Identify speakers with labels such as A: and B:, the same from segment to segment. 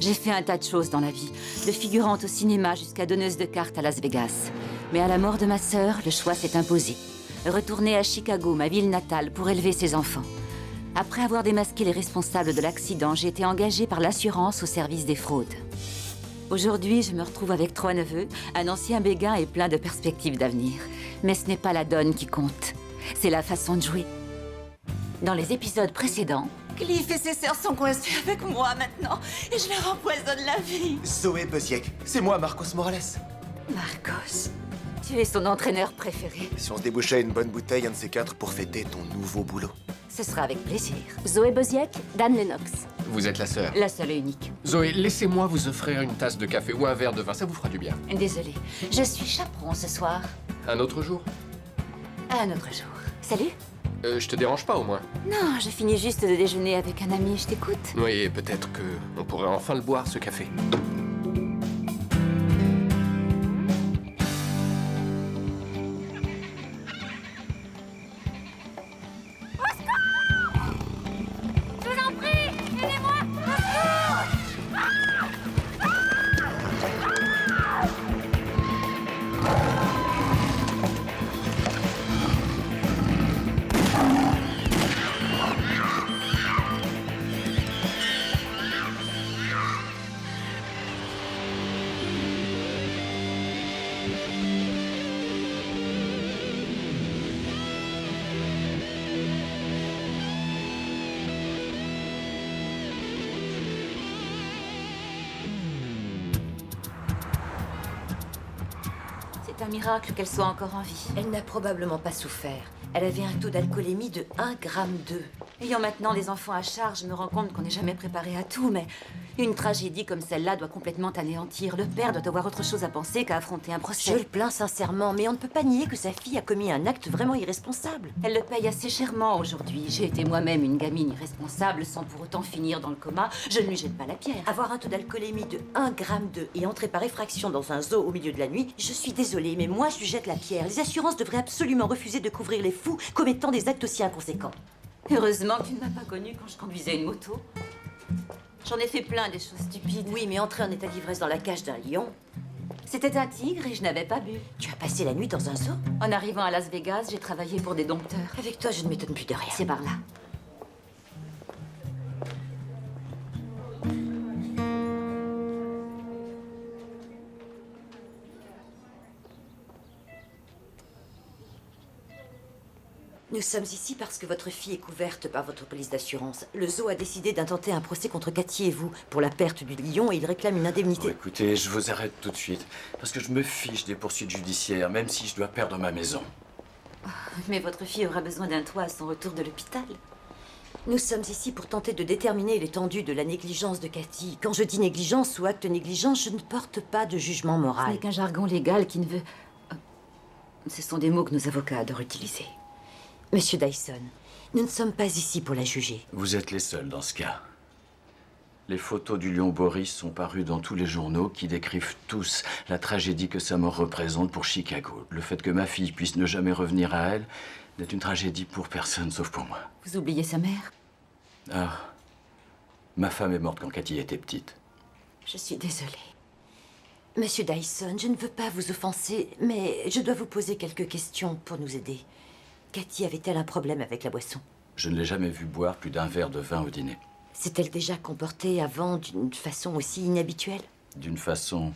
A: J'ai fait un tas de choses dans la vie, de figurante au cinéma jusqu'à donneuse de cartes à Las Vegas. Mais à la mort de ma sœur, le choix s'est imposé. Retourner à Chicago, ma ville natale, pour élever ses enfants. Après avoir démasqué les responsables de l'accident, j'ai été engagée par l'assurance au service des fraudes. Aujourd'hui, je me retrouve avec 3 neveux, un ancien béguin et plein de perspectives d'avenir. Mais ce n'est pas la donne qui compte, c'est la façon de jouer. Dans les épisodes précédents,
B: Cliff et ses sœurs sont coincés avec moi maintenant, et je leur empoisonne la vie.
C: Zoé Buziek, c'est moi, Marcos Morales.
A: Marcos, tu es son entraîneur préféré.
C: Si on se débouchait une bonne bouteille, un de ces quatre, pour fêter ton nouveau boulot.
A: Ce sera avec plaisir.
D: Zoé Buziek, Dan Lennox.
E: Vous êtes la sœur.
A: La seule et unique.
E: Zoé, laissez-moi vous offrir une tasse de café ou un verre de vin, ça vous fera du bien.
A: Désolée, je suis chaperon ce soir.
E: Un autre jour?
A: À un autre jour. Salut.
E: Je te dérange pas au moins?
A: Non, je finis juste de déjeuner avec un ami, je t'écoute.
E: Oui, peut-être que on pourrait enfin le boire, ce café.
A: C'est un miracle qu'elle soit encore en vie.
B: Elle n'a probablement pas souffert. Elle avait un taux d'alcoolémie de 1,2 g.
A: Ayant maintenant des enfants à charge, je me rends compte qu'on n'est jamais préparé à tout, mais une tragédie comme celle-là doit complètement anéantir. Le père doit avoir autre chose à penser qu'à affronter un procès.
B: Je le plains sincèrement, mais on ne peut pas nier que sa fille a commis un acte vraiment irresponsable.
A: Elle le paye assez chèrement aujourd'hui. J'ai été moi-même une gamine irresponsable sans pour autant finir dans le coma. Je ne lui jette pas la pierre.
B: Avoir un taux d'alcoolémie de 1,2 g et entrer par effraction dans un zoo au milieu de la nuit, je suis désolée, mais moi je lui jette la pierre. Les assurances devraient absolument refuser de couvrir les fous commettant des actes aussi inconséquents.
A: Heureusement que tu ne m'as pas connue quand je conduisais une moto. J'en ai fait plein des choses stupides.
B: Oui, mais entrer en état d'ivresse dans la cage d'un lion...
A: C'était un tigre et je n'avais pas bu.
B: Tu as passé la nuit dans un zoo?
A: En arrivant à Las Vegas, j'ai travaillé pour des dompteurs.
B: Avec toi, je ne m'étonne plus de rien.
A: C'est par là.
B: Nous sommes ici parce que votre fille est couverte par votre police d'assurance. Le zoo a décidé d'intenter un procès contre Cathy et vous pour la perte du lion et il réclame une indemnité.
F: Oh, écoutez, je vous arrête tout de suite. Parce que je me fiche des poursuites judiciaires, même si je dois perdre ma maison.
A: Mais votre fille aura besoin d'un toit à son retour de l'hôpital.
B: Nous sommes ici pour tenter de déterminer l'étendue de la négligence de Cathy. Quand je dis négligence ou acte négligent, je ne porte pas de jugement
A: Ce
B: moral.
A: n'est qu'un jargon légal qui ne veut... Ce sont des mots que nos avocats adorent utiliser.
B: Monsieur Dyson, nous ne sommes pas ici pour la juger.
F: Vous êtes les seuls dans ce cas. Les photos du lion Boris sont parues dans tous les journaux qui décrivent tous la tragédie que sa mort représente pour Chicago. Le fait que ma fille puisse ne jamais revenir à elle n'est une tragédie pour personne sauf pour moi.
A: Vous oubliez sa mère?
F: Ah, ma femme est morte quand Cathy était petite.
A: Je suis désolée.
B: Monsieur Dyson, je ne veux pas vous offenser, mais je dois vous poser quelques questions pour nous aider. Cathy avait-elle un problème avec la boisson?
F: Je ne l'ai jamais vue boire plus d'un verre de vin au dîner.
B: S'est-elle déjà comportée avant d'une façon aussi inhabituelle?
F: D'une façon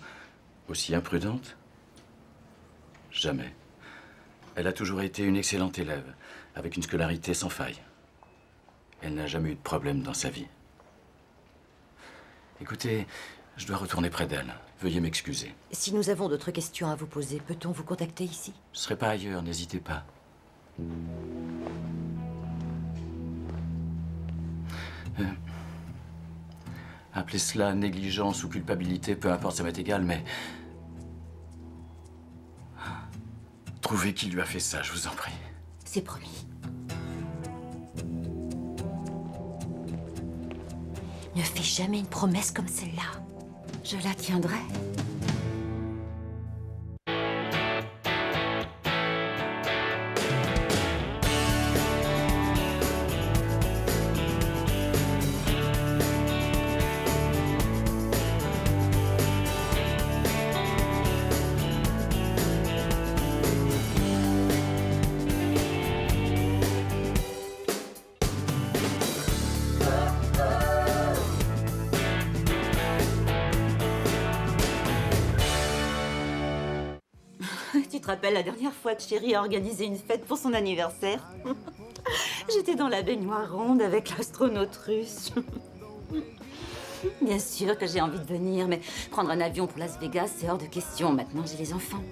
F: aussi imprudente? Jamais. Elle a toujours été une excellente élève, avec une scolarité sans faille. Elle n'a jamais eu de problème dans sa vie. Écoutez, je dois retourner près d'elle. Veuillez m'excuser.
B: Si nous avons d'autres questions à vous poser, peut-on vous contacter ici?
F: Je serai pas ailleurs, n'hésitez pas. Appelez cela négligence ou culpabilité, peu importe, ça m'est égal, mais... Trouvez qui lui a fait ça, je vous en prie.
A: C'est promis.
B: Ne fais jamais une promesse comme celle-là.
A: Je la tiendrai.
B: te rappelles la dernière fois que Chérie a organisé une fête pour son anniversaire? J'étais dans la baignoire ronde avec l'astronaute russe. Bien sûr que j'ai envie de venir, mais prendre un avion pour Las Vegas, c'est hors de question. Maintenant, j'ai les enfants.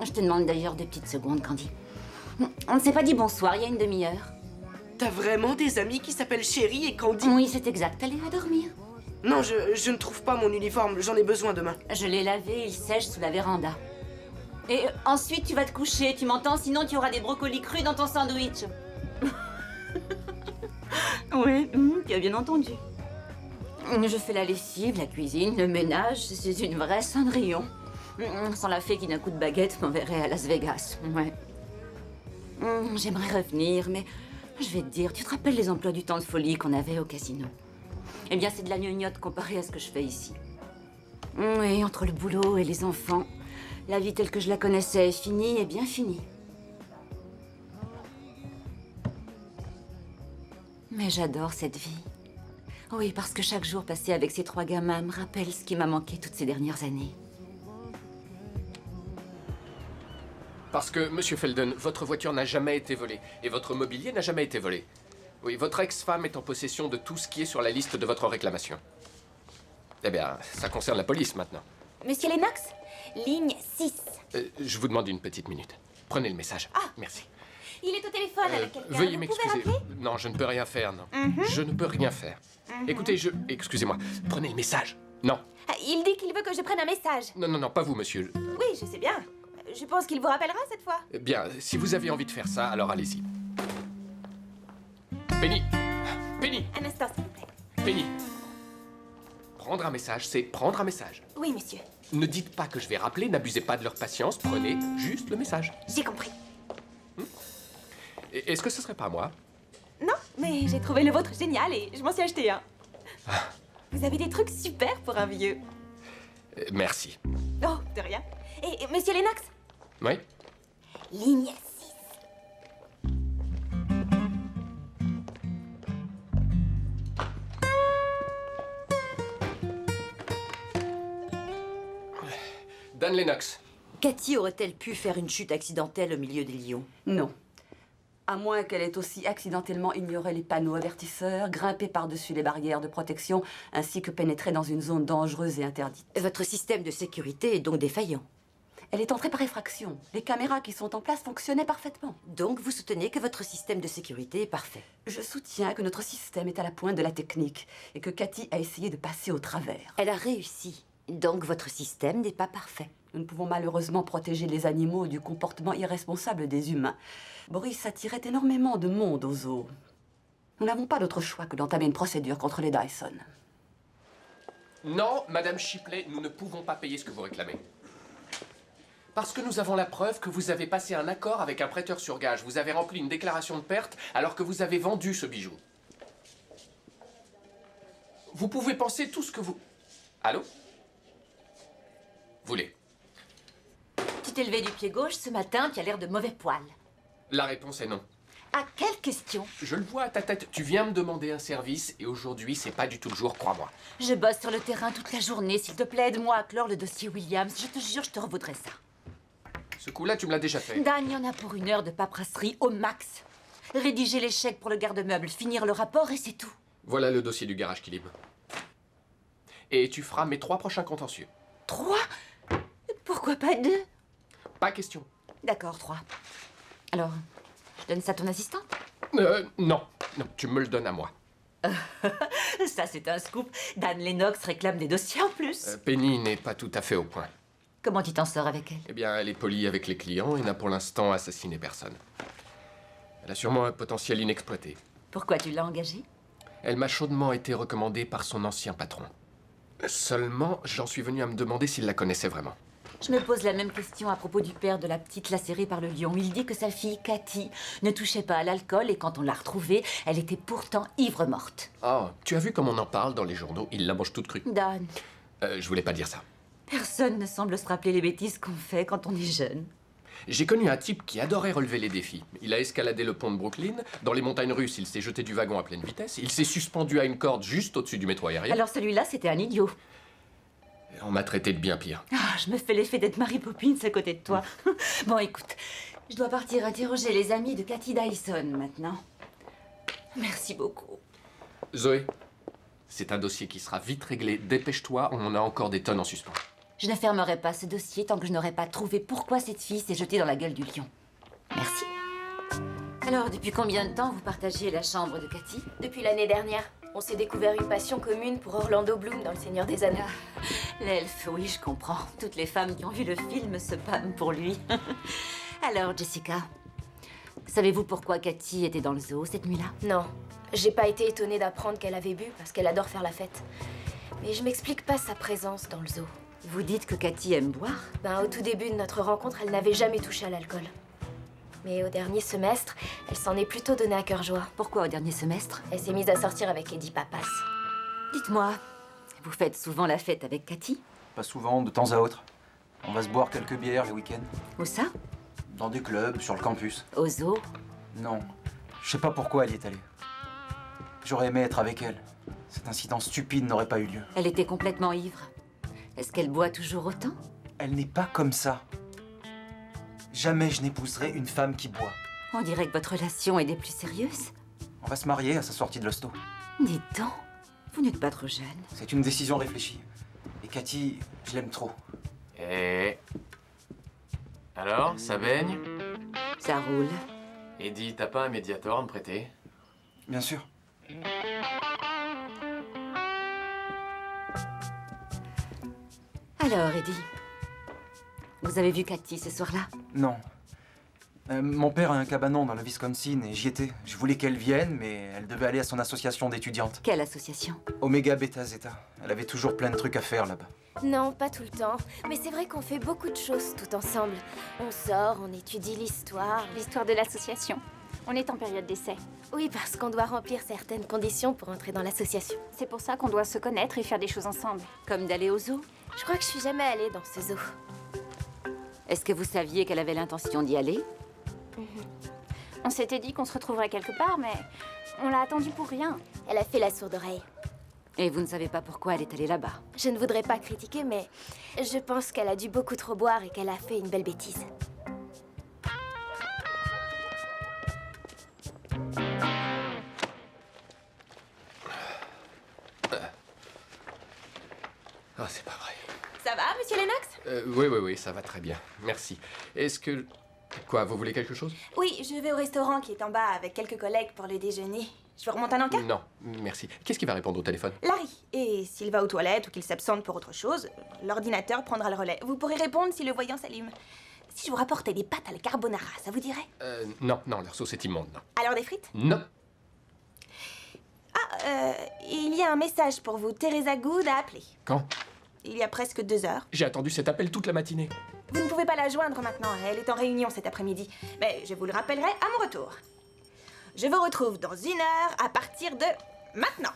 B: Je te demande d'ailleurs 2 petites secondes, Candy. On ne s'est pas dit bonsoir il y a une demi-heure.
G: T'as vraiment des amis qui s'appellent Chérie et Candy?
B: Oui, c'est exact. Allez, va dormir.
G: Non, je ne trouve pas mon uniforme, j'en ai besoin demain.
B: Je l'ai lavé, il sèche sous la véranda. Et ensuite, tu vas te coucher, tu m'entends? Sinon, tu auras des brocolis crus dans ton sandwich. Oui, tu as bien entendu. Je fais la lessive, la cuisine, le ménage, c'est une vraie Cendrillon. Sans la fée qui d'un coup de baguette m'enverrait à Las Vegas, ouais. J'aimerais revenir, mais je vais te dire, tu te rappelles les emplois du temps de folie qu'on avait au casino? Eh bien, c'est de la gnognotte comparé à ce que je fais ici. Oui, entre le boulot et les enfants, la vie telle que je la connaissais est finie et bien finie. Mais j'adore cette vie. Oui, parce que chaque jour passé avec ces 3 gamins me rappelle ce qui m'a manqué toutes ces dernières années.
E: Parce que, Monsieur Felden, votre voiture n'a jamais été volée. Et votre mobilier n'a jamais été volé. Oui, votre ex-femme est en possession de tout ce qui est sur la liste de votre réclamation. Eh bien, ça concerne la police maintenant.
D: Monsieur Lennox, ligne 6.
E: Je vous demande une petite minute. Prenez le message.
D: Ah.
E: Merci.
D: Il est au téléphone avec quelqu'un.
E: Veuillez
D: Vous pouvez
E: m'excuser.
D: rappeler?
E: Non, je ne peux rien faire, non. Je ne peux rien faire. Écoutez, excusez-moi. Prenez le message. Non.
D: Ah, il dit qu'il veut que je prenne un message.
E: Non, non, non, pas vous, monsieur.
D: Oui, je sais bien. Je pense qu'il vous rappellera cette fois.
E: Bien, si vous avez envie de faire ça, alors allez-y. Penny! Penny!
D: Un instant, s'il vous plaît.
E: Penny! Prendre un message, c'est prendre un message.
D: Oui, monsieur.
E: Ne dites pas que je vais rappeler, n'abusez pas de leur patience, prenez juste le message.
D: J'ai compris.
E: Est-ce que ce serait pas moi?
D: Non, mais j'ai trouvé le vôtre génial et je m'en suis acheté un. Vous avez des trucs super pour un vieux.
E: Merci.
D: Oh, de rien. Et monsieur Lennox?
E: Oui?
D: Ligne 6.
E: Dan Lennox.
B: Cathy aurait-elle pu faire une chute accidentelle au milieu des lions?
H: Non. À moins qu'elle ait aussi accidentellement ignoré les panneaux avertisseurs, grimpé par-dessus les barrières de protection, ainsi que pénétré dans une zone dangereuse et interdite.
B: Votre système de sécurité est donc défaillant.
H: Elle est entrée par effraction. Les caméras qui sont en place fonctionnaient parfaitement.
B: Donc vous soutenez que votre système de sécurité est parfait.
H: Je soutiens que notre système est à la pointe de la technique et que Cathy a essayé de passer au travers.
B: Elle a réussi. Donc votre système n'est pas parfait.
H: Nous ne pouvons malheureusement protéger les animaux du comportement irresponsable des humains. Boris attirait énormément de monde au zoo. Nous n'avons pas d'autre choix que d'entamer une procédure contre les Dyson.
E: Non, Madame Shipley, nous ne pouvons pas payer ce que vous réclamez. Parce que nous avons la preuve que vous avez passé un accord avec un prêteur sur gage. Vous avez rempli une déclaration de perte alors que vous avez vendu ce bijou. Vous pouvez penser tout ce que vous... Allô? Voulez?
B: Tu t'es levé du pied gauche ce matin, tu as l'air de mauvais poil.
E: La réponse est non.
B: À quelle question?
E: Je le vois à ta tête. Tu viens me demander un service et aujourd'hui, c'est pas du tout le jour, crois-moi.
B: Je bosse sur le terrain toute la journée. S'il te plaît, aide-moi à clore le dossier Williams. Je te jure, je te revaudrai ça.
E: Ce coup-là, tu me l'as déjà fait.
B: Dan, il y en a pour 1 heure de paperasserie au max. Rédiger les chèques pour le garde-meuble, finir le rapport et c'est tout.
E: Voilà le dossier du garage qui libre. Et tu feras mes 3 prochains contentieux.
B: 3? Pourquoi pas 2?
E: Pas question.
B: D'accord, 3. Alors, je donne ça à ton assistante?
E: Non. Non, tu me le donnes à moi.
B: Ça, c'est un scoop. Dan Lennox réclame des dossiers en plus.
E: Penny n'est pas tout à fait au point.
B: Comment tu t'en sors avec elle?
E: Eh bien, elle est polie avec les clients et n'a pour l'instant assassiné personne. Elle a sûrement un potentiel inexploité.
B: Pourquoi tu l'as engagée?
E: Elle m'a chaudement été recommandée par son ancien patron. Seulement, j'en suis venu à me demander s'il la connaissait vraiment.
B: Je me pose la même question à propos du père de la petite lacérée par le lion. Il dit que sa fille, Cathy, ne touchait pas à l'alcool et quand on l'a retrouvée, elle était pourtant ivre-morte.
E: Oh, tu as vu comme on en parle dans les journaux? Ils la mangent toute crue.
B: Dan,
E: Je voulais pas dire ça.
B: personne ne semble se rappeler les bêtises qu'on fait quand on est jeune.
E: J'ai connu un type qui adorait relever les défis. Il a escaladé le pont de Brooklyn. Dans les montagnes russes, il s'est jeté du wagon à pleine vitesse. Il s'est suspendu à une corde juste au-dessus du métro aérien.
B: Alors celui-là, c'était un idiot.
E: On m'a traité de bien pire.
B: Ah, je me fais l'effet d'être Mary Poppins à côté de toi. Bon, écoute, je dois partir interroger les amis de Cathy Dyson maintenant. Merci beaucoup.
E: Zoé, c'est un dossier qui sera vite réglé. Dépêche-toi, on en a encore des tonnes en suspens.
B: Je ne fermerai pas ce dossier tant que je n'aurai pas trouvé pourquoi cette fille s'est jetée dans la gueule du lion. Merci. Alors, depuis combien de temps vous partagez la chambre de Cathy?
D: Depuis l'année dernière, on s'est découvert une passion commune pour Orlando Bloom dans Le Seigneur des Anneaux.
B: L'elfe, oui, je comprends. Toutes les femmes qui ont vu le film se pâment pour lui. Alors, Jessica, savez-vous pourquoi Cathy était dans le zoo cette nuit-là?
D: Non, j'ai pas été étonnée d'apprendre qu'elle avait bu parce qu'elle adore faire la fête. Mais je m'explique pas sa présence dans le zoo.
B: Vous dites que Cathy aime boire?
D: Ben, au tout début de notre rencontre, elle n'avait jamais touché à l'alcool. Mais au dernier semestre, elle s'en est plutôt donnée à cœur joie.
B: Pourquoi au dernier semestre?
D: Elle s'est mise à sortir avec Eddie Papas.
B: Dites-moi, vous faites souvent la fête avec Cathy?
I: Pas souvent, de temps à autre. On va se boire quelques bières les week-ends.
B: Où ça?
I: Dans des clubs, sur le campus.
B: Au zoo?
I: Non. Je sais pas pourquoi elle y est allée. J'aurais aimé être avec elle. Cet incident stupide n'aurait pas eu lieu.
B: Elle était complètement ivre. Est-ce qu'elle boit toujours autant?
I: Elle n'est pas comme ça. Jamais je n'épouserai une femme qui boit.
B: On dirait que votre relation est des plus sérieuses.
I: On va se marier à sa sortie de l'hosto.
B: Dites donc, vous n'êtes pas trop jeune.
I: C'est une décision réfléchie. Et Cathy, je l'aime trop.
E: Et... alors, ça baigne?
B: Ça roule.
E: Eddie, t'as pas un Mediator à me prêter?
I: Bien sûr.
B: Alors, Eddie, vous avez vu Cathy ce soir-là?
I: Non. Mon père a un cabanon dans le Wisconsin et j'y étais. Je voulais qu'elle vienne, mais elle devait aller à son association d'étudiantes.
B: Quelle association?
I: Omega Beta Zeta. Elle avait toujours plein de trucs à faire là-bas.
D: Non, pas tout le temps. Mais c'est vrai qu'on fait beaucoup de choses tout ensemble. On sort, on étudie l'histoire.
J: L'histoire de l'association. On est en période d'essai.
D: Oui, parce qu'on doit remplir certaines conditions pour entrer dans l'association.
J: C'est pour ça qu'on doit se connaître et faire des choses ensemble.
B: Comme d'aller au zoo?
D: Je crois que je suis jamais allée dans ce zoo.
B: Est-ce que vous saviez qu'elle avait l'intention d'y aller?
J: On s'était dit qu'on se retrouverait quelque part, mais on l'a attendue pour rien.
D: Elle a fait la sourde oreille.
B: Et vous ne savez pas pourquoi elle est allée là-bas?
D: Je ne voudrais pas critiquer, mais je pense qu'elle a dû beaucoup trop boire et qu'elle a fait une belle bêtise.
E: Ah, c'est pas vrai.
D: Ça va, monsieur Lennox?
E: Oui, ça va très bien. Merci. Est-ce que... Quoi, vous voulez quelque chose?
D: Oui, je vais au restaurant qui est en bas avec quelques collègues pour le déjeuner. Je vous remonte un encas?
E: Non, merci. Qu'est-ce qui va répondre au téléphone?
D: Larry. Et s'il va aux toilettes ou qu'il s'absente pour autre chose, l'ordinateur prendra le relais. Vous pourrez répondre si le voyant s'allume. Si je vous rapportais des pâtes à la carbonara, ça vous dirait?
E: Non, leur sauce est immonde, non.
D: Alors des frites?
E: Non.
D: Il y a un message pour vous. Teresa Good a appelé.
E: Quand?
D: Il y a presque 2 heures.
E: J'ai attendu cet appel toute la matinée.
D: Vous ne pouvez pas la joindre maintenant, elle est en réunion cet après-midi. Mais je vous le rappellerai à mon retour. Je vous retrouve dans 1 heure à partir de maintenant.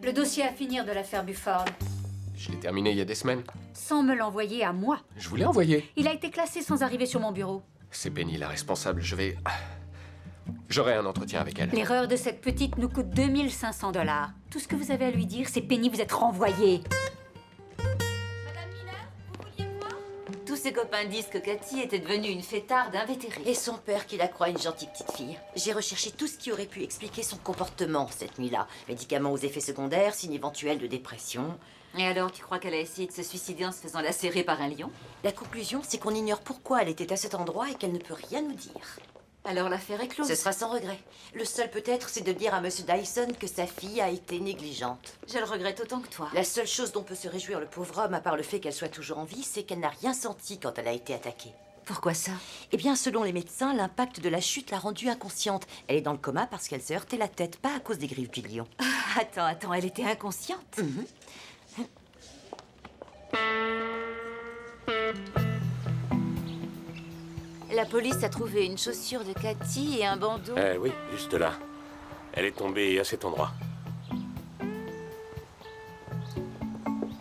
K: Le dossier à finir de l'affaire Bufford.
E: Je l'ai terminé il y a des semaines.
K: Sans me l'envoyer à moi.
E: Je vous l'ai envoyé.
K: Il a été classé sans arriver sur mon bureau.
E: C'est Penny la responsable, j'aurai un entretien avec elle.
K: L'erreur de cette petite nous coûte 2500 $. Tout ce que vous avez à lui dire, c'est Penny, vous êtes renvoyée.
B: Tous ses copains disent que Cathy était devenue une fêtarde invétérée.
L: Et son père qui la croit une gentille petite fille. J'ai recherché tout ce qui aurait pu expliquer son comportement cette nuit-là. Médicaments aux effets secondaires, signes éventuels de dépression.
B: Et alors, tu crois qu'elle a essayé de se suicider en se faisant lacérer par un lion?
L: La conclusion, c'est qu'on ignore pourquoi elle était à cet endroit et qu'elle ne peut rien nous dire.
B: Alors l'affaire est close.
L: Ce sera sans regret. Le seul peut-être, c'est de dire à Monsieur Dyson que sa fille a été négligente.
B: Je le regrette autant que toi.
L: La seule chose dont peut se réjouir le pauvre homme, à part le fait qu'elle soit toujours en vie, c'est qu'elle n'a rien senti quand elle a été attaquée.
B: Pourquoi ça?
L: Eh bien, selon les médecins, l'impact de la chute l'a rendue inconsciente. Elle est dans le coma parce qu'elle s'est heurté la tête, pas à cause des griffes du lion.
B: Attends, elle était inconsciente? La police a trouvé une chaussure de Cathy et un bandeau.
M: Oui, juste là. Elle est tombée à cet endroit.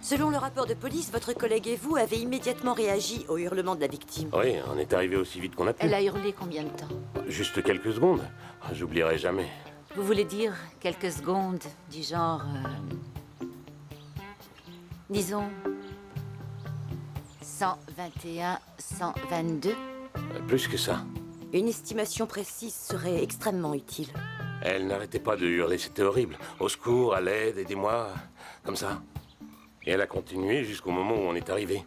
L: Selon le rapport de police, votre collègue et vous avez immédiatement réagi au hurlement de la victime.
M: Oui, on est arrivé aussi vite qu'on a pu.
B: Elle a hurlé combien de temps?
M: Juste quelques secondes. J'oublierai jamais.
B: Vous voulez dire quelques secondes, du genre...
A: Disons 121, 122.
M: Plus que ça.
L: Une estimation précise serait extrêmement utile.
M: Elle n'arrêtait pas de hurler, c'était horrible. Au secours, à l'aide, aidez-moi, comme ça. Et elle a continué jusqu'au moment où on est arrivé.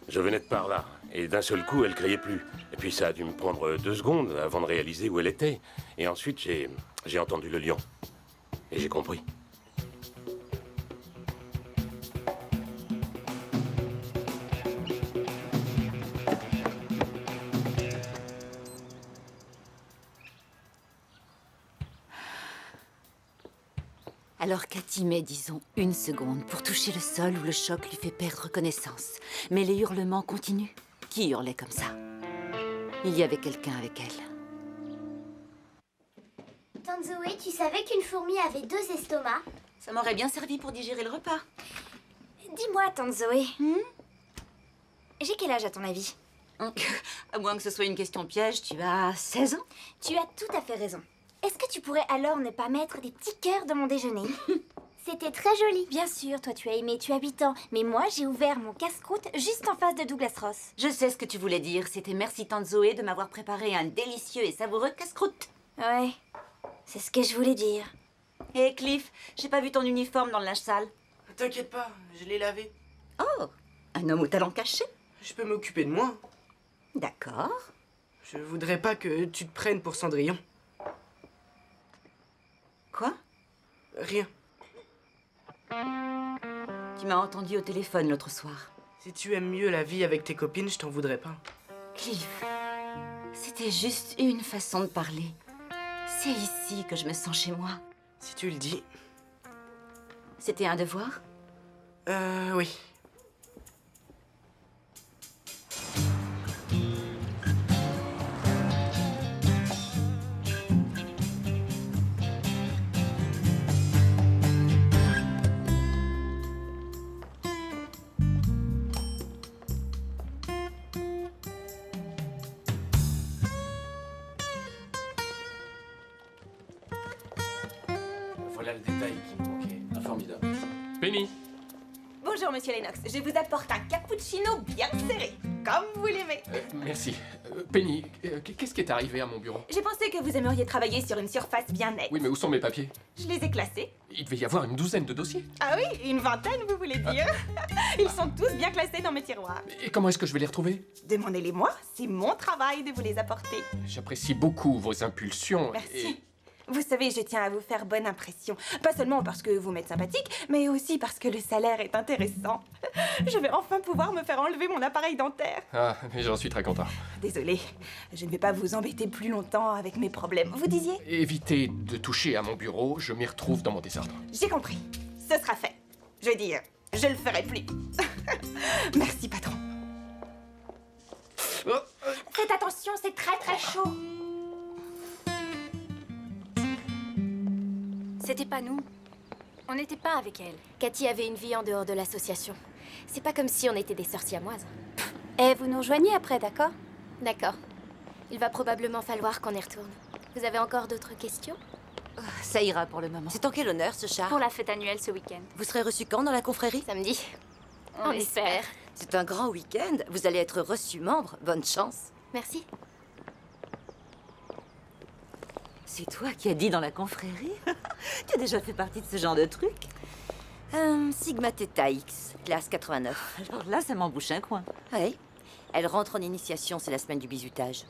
M: Je venais de par là, et d'un seul coup, elle criait plus. Et puis ça a dû me prendre 2 secondes avant de réaliser où elle était. Et ensuite, j'ai entendu le lion. Et j'ai compris.
A: Alors Cathy met, disons, 1 seconde pour toucher le sol où le choc lui fait perdre connaissance. Mais les hurlements continuent. Qui hurlait comme ça? Il y avait quelqu'un avec elle.
N: Tante Zoé, tu savais qu'une fourmi avait 2 estomacs?
B: Ça m'aurait bien servi pour digérer le repas.
N: Dis-moi, Tante Zoé. J'ai quel âge à ton avis?
B: À moins que ce soit une question piège, tu as 16 ans?
N: Tu as tout à fait raison. Est-ce que tu pourrais alors ne pas mettre des petits cœurs dans mon déjeuner? C'était très joli. Bien sûr, toi tu as aimé, tu as 8 ans. Mais moi, j'ai ouvert mon casse-croûte juste en face de Douglas Ross.
B: Je sais ce que tu voulais dire. C'était merci tante Zoé de m'avoir préparé un délicieux et savoureux casse-croûte.
N: Ouais, c'est ce que je voulais dire.
B: Hé Cliff, j'ai pas vu ton uniforme dans le linge sale.
G: T'inquiète pas, je l'ai lavé.
B: Oh, un homme au talent caché.
G: Je peux m'occuper de moi.
B: D'accord.
G: Je voudrais pas que tu te prennes pour Cendrillon.
B: Quoi?
G: Rien.
B: Tu m'as entendu au téléphone l'autre soir.
G: Si tu aimes mieux la vie avec tes copines, je t'en voudrais pas.
B: Cliff, c'était juste une façon de parler. C'est ici que je me sens chez moi.
G: Si tu le dis.
B: C'était un devoir?
G: Oui.
F: Voilà le détail qui me manquait. Formidable.
E: Penny.
D: Bonjour, monsieur Lennox. Je vous apporte un cappuccino bien serré, comme vous l'aimez.
E: Merci. Penny, qu'est-ce qui est arrivé à mon bureau?
D: J'ai pensé que vous aimeriez travailler sur une surface bien nette.
E: Oui, mais où sont mes papiers?
D: Je les ai classés.
E: Il devait y avoir une 12aine de dossiers.
D: Ah oui, une 20aine, vous voulez dire? Ils sont tous bien classés dans mes tiroirs.
E: Et comment est-ce que je vais les retrouver?
D: Demandez-les-moi, c'est mon travail de vous les apporter.
E: J'apprécie beaucoup vos impulsions.
D: Merci. Vous savez, je tiens à vous faire bonne impression. Pas seulement parce que vous m'êtes sympathique, mais aussi parce que le salaire est intéressant. Je vais enfin pouvoir me faire enlever mon appareil dentaire.
E: Ah, mais j'en suis très content.
D: Désolée, je ne vais pas vous embêter plus longtemps avec mes problèmes. Vous disiez?
E: Évitez de toucher à mon bureau, je m'y retrouve dans mon désordre.
D: J'ai compris. Ce sera fait. Je veux dire, je le ferai plus. Merci, patron.
N: Faites attention, c'est très très chaud.
J: C'était pas nous. On n'était pas avec elle.
N: Cathy avait une vie en dehors de l'association. C'est pas comme si on était des sorciamoises.
J: Eh, vous nous rejoignez après, d'accord?
N: D'accord. Il va probablement falloir qu'on y retourne. Vous avez encore d'autres questions?
A: Ça ira pour le moment.
L: C'est en quel honneur, ce char?
J: Pour la fête annuelle ce week-end.
L: Vous serez reçu quand dans la confrérie?
N: Samedi.
J: On espère.
L: C'est un grand week-end. Vous allez être reçu membre. Bonne chance.
N: Merci.
A: C'est toi qui as dit dans la confrérie? Tu as déjà fait partie de ce genre de truc?
L: Sigma Theta X, classe 89.
A: Alors là, ça m'embouche un coin.
L: Oui. Elle rentre en initiation, c'est la semaine du bizutage.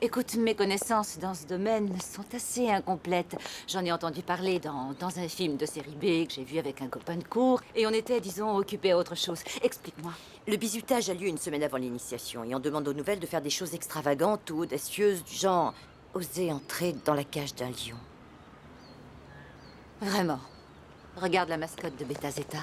A: Écoute, mes connaissances dans ce domaine sont assez incomplètes. J'en ai entendu parler dans un film de série B que j'ai vu avec un copain de cours. Et on était, disons, occupés à autre chose. Explique-moi.
L: Le bizutage a lieu une semaine avant l'initiation et on demande aux nouvelles de faire des choses extravagantes ou audacieuses du genre oser entrer dans la cage d'un lion.
A: Vraiment. Regarde la mascotte de Beta Zeta.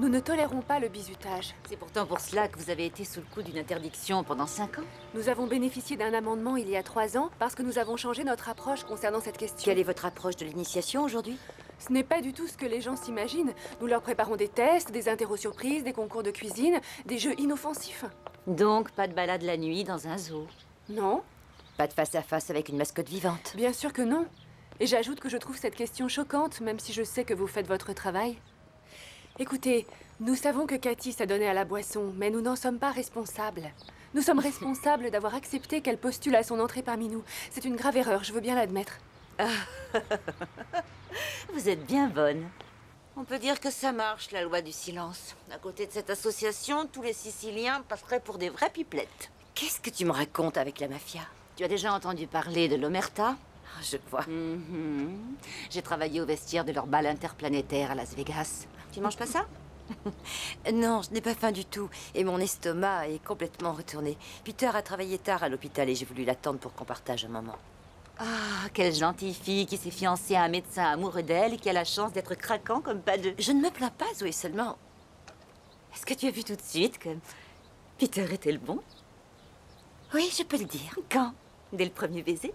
O: Nous ne tolérons pas le bizutage.
A: C'est pourtant pour cela que vous avez été sous le coup d'une interdiction pendant 5 ans.
O: Nous avons bénéficié d'un amendement il y a 3 ans parce que nous avons changé notre approche concernant cette question.
L: Quelle est votre approche de l'initiation aujourd'hui?
O: Ce n'est pas du tout ce que les gens s'imaginent. Nous leur préparons des tests, des interros surprises, des concours de cuisine, des jeux inoffensifs.
A: Donc, pas de balade la nuit dans un zoo?
O: Non.
L: Pas de face-à-face avec une mascotte vivante?
O: Bien sûr que non. Et j'ajoute que je trouve cette question choquante, même si je sais que vous faites votre travail. Écoutez, nous savons que Cathy s'est donnée à la boisson, mais nous n'en sommes pas responsables. Nous sommes responsables d'avoir accepté qu'elle postule à son entrée parmi nous. C'est une grave erreur, je veux bien l'admettre.
L: Vous êtes bien bonne. On peut dire que ça marche, la loi du silence. À côté de cette association, tous les Siciliens passeraient pour des vraies pipelettes. Qu'est-ce que tu me racontes avec la mafia?
A: Tu as déjà entendu parler de l'Omerta?
L: Je vois.
A: J'ai travaillé au vestiaire de leur bal interplanétaire à Las Vegas. Tu manges pas ça?
L: Non, je n'ai pas faim du tout. Et mon estomac est complètement retourné. Peter a travaillé tard à l'hôpital et j'ai voulu l'attendre pour qu'on partage un moment.
A: Ah, quelle gentille fille qui s'est fiancée à un médecin amoureux d'elle et qui a la chance d'être craquant comme pas deux.
L: Je ne me plains pas, Zoé, seulement...
A: Est-ce que tu as vu tout de suite que Peter était le bon?
L: Oui, je peux le dire.
A: Quand? Dès le premier baiser?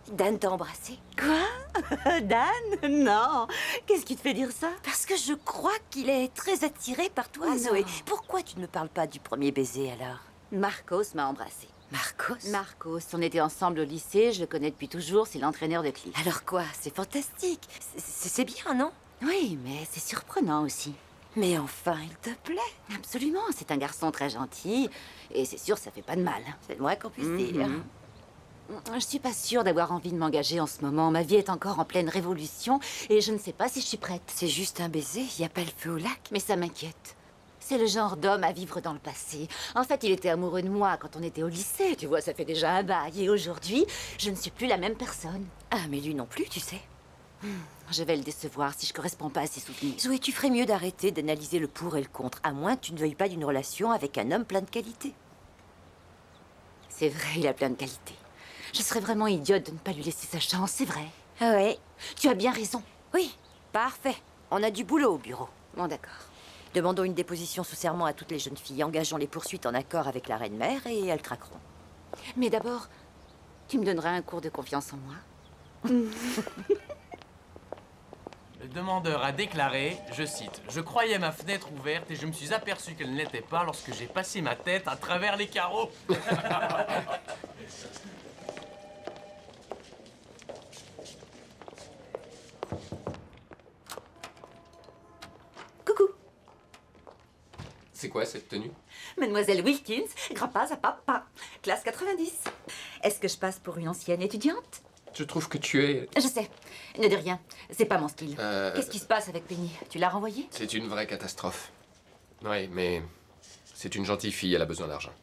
L: Dan t'a embrassé.
A: Quoi? Dan? Non. Qu'est-ce qui te fait dire ça?
L: Parce que je crois qu'il est très attiré par toi,
A: Non.
L: Zoé. Pourquoi tu ne me parles pas du premier baiser, alors?
A: Marcos m'a embrassée.
L: Marcos?
A: Marcos, on était ensemble au lycée, je le connais depuis toujours, c'est l'entraîneur de Cliff.
L: Alors quoi? C'est fantastique. C'est bien, non?
A: Oui, mais c'est surprenant aussi.
L: Mais enfin, il te plaît?
A: Absolument, c'est un garçon très gentil, et c'est sûr, ça fait pas de mal.
L: C'est le moins qu'on puisse dire.
A: Je suis pas sûre d'avoir envie de m'engager en ce moment. Ma vie est encore en pleine révolution, et je ne sais pas si je suis prête.
L: C'est juste un baiser, il n'y a pas le feu au lac.
A: Mais ça m'inquiète. C'est le genre d'homme à vivre dans le passé. En fait, il était amoureux de moi quand on était au lycée. Tu vois, ça fait déjà un bail. Et aujourd'hui, je ne suis plus la même personne.
L: Ah, mais lui non plus, tu sais.
A: Je vais le décevoir si je corresponds pas à ses souvenirs.
L: Zoé, tu ferais mieux d'arrêter d'analyser le pour et le contre, à moins que tu ne veuilles pas d'une relation avec un homme plein de qualités.
A: C'est vrai, il a plein de qualités. Je serais vraiment idiote de ne pas lui laisser sa chance, c'est vrai.
L: Ah ouais?
A: Tu as bien raison.
L: Oui, parfait. On a du boulot au bureau.
A: Bon, d'accord.
L: Demandons une déposition sous serment à toutes les jeunes filles. Engageons les poursuites en accord avec la reine-mère et elles craqueront.
A: Mais d'abord, tu me donneras un cours de confiance en moi.
P: Le demandeur a déclaré, je cite, « Je croyais ma fenêtre ouverte et je me suis aperçu qu'elle ne l'était pas lorsque j'ai passé ma tête à travers les carreaux. »
E: C'est quoi cette tenue?
A: Mademoiselle Wilkins, Grappas à papa, classe 90. Est-ce que je passe pour une ancienne étudiante?
E: Je trouve que tu es...
A: Je sais. Ne dis rien. C'est pas mon style. Qu'est-ce qui se passe avec Penny? Tu l'as renvoyée?
E: C'est une vraie catastrophe. Oui, mais c'est une gentille fille, elle a besoin d'argent.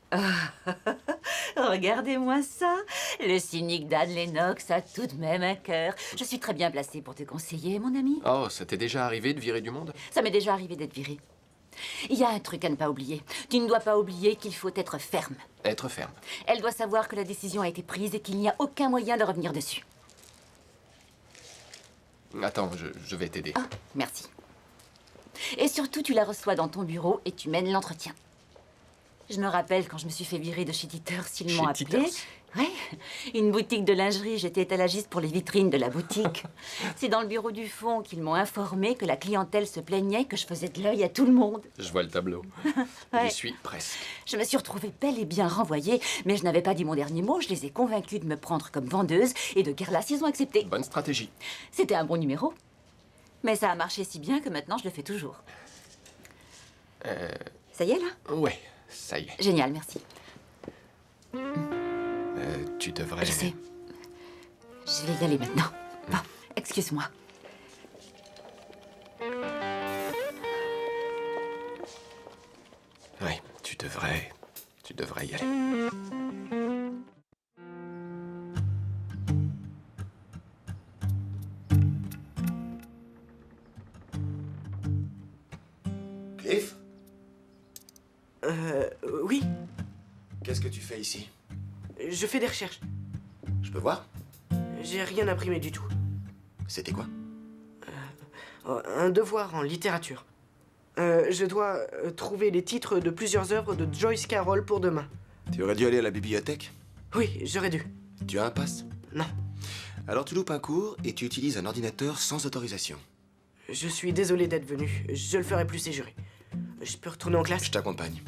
A: Regardez-moi ça. Le cynique d'Anne Lennox a tout de même un cœur. Je suis très bien placée pour te conseiller, mon ami.
E: Oh, ça t'est déjà arrivé de virer du monde?
A: Ça m'est déjà arrivé d'être virée. Il y a un truc à ne pas oublier. Tu ne dois pas oublier qu'il faut être ferme.
E: Être ferme.
A: Elle doit savoir que la décision a été prise et qu'il n'y a aucun moyen de revenir dessus.
E: Attends, je vais t'aider.
A: Ah, merci. Et surtout, tu la reçois dans ton bureau et tu mènes l'entretien. Je me rappelle quand je me suis fait virer de chez Titters, ils m'ont appelé. Ouais, une boutique de lingerie. J'étais étalagiste pour les vitrines de la boutique. C'est dans le bureau du fond qu'ils m'ont informé que la clientèle se plaignait que je faisais de l'œil à tout le monde.
E: Je vois le tableau.
A: Ouais.
E: J'y suis presque.
A: Je me suis retrouvée bel et bien renvoyée, mais je n'avais pas dit mon dernier mot. Je les ai convaincus de me prendre comme vendeuse et de guerre-lasse, ils ont accepté.
E: Bonne stratégie.
A: C'était un bon numéro. Mais ça a marché si bien que maintenant je le fais toujours. Ça y est là?
E: Ouais, ça y est.
A: Génial, merci.
E: Tu devrais...
A: Je sais. Je vais y aller maintenant. Bon, excuse-moi.
E: Oui, tu devrais y aller.
C: Cliff?
G: Oui,
C: Qu'est-ce que tu fais ici?
G: je fais des recherches.
C: Je peux voir?
G: J'ai rien imprimé du tout.
C: C'était quoi?
G: Un devoir en littérature. Je dois trouver les titres de plusieurs œuvres de Joyce Carol pour demain.
C: Tu aurais dû aller à la bibliothèque?
G: Oui, j'aurais dû.
C: Tu as un pass?
G: Non.
C: Alors tu loupes un cours et tu utilises un ordinateur sans autorisation.
G: Je suis désolé d'être venu. Je le ferai plus, c'est juré. Je peux retourner en classe?
C: Je t'accompagne.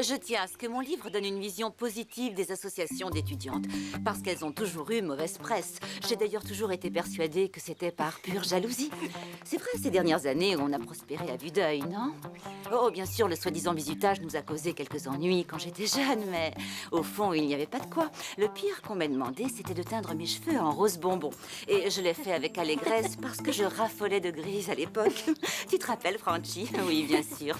L: Je tiens à ce que mon livre donne une vision positive des associations d'étudiantes, parce qu'elles ont toujours eu mauvaise presse. J'ai d'ailleurs toujours été persuadée que c'était par pure jalousie. C'est vrai, ces dernières années, on a prospéré à vue d'œil, non? Oh, bien sûr, le soi-disant bizutage nous a causé quelques ennuis quand j'étais jeune, mais au fond, il n'y avait pas de quoi. Le pire qu'on m'ait demandé, c'était de teindre mes cheveux en rose bonbon. Et je l'ai fait avec allégresse parce que je raffolais de grise à l'époque. Tu te rappelles, Franchi? Oui, bien sûr.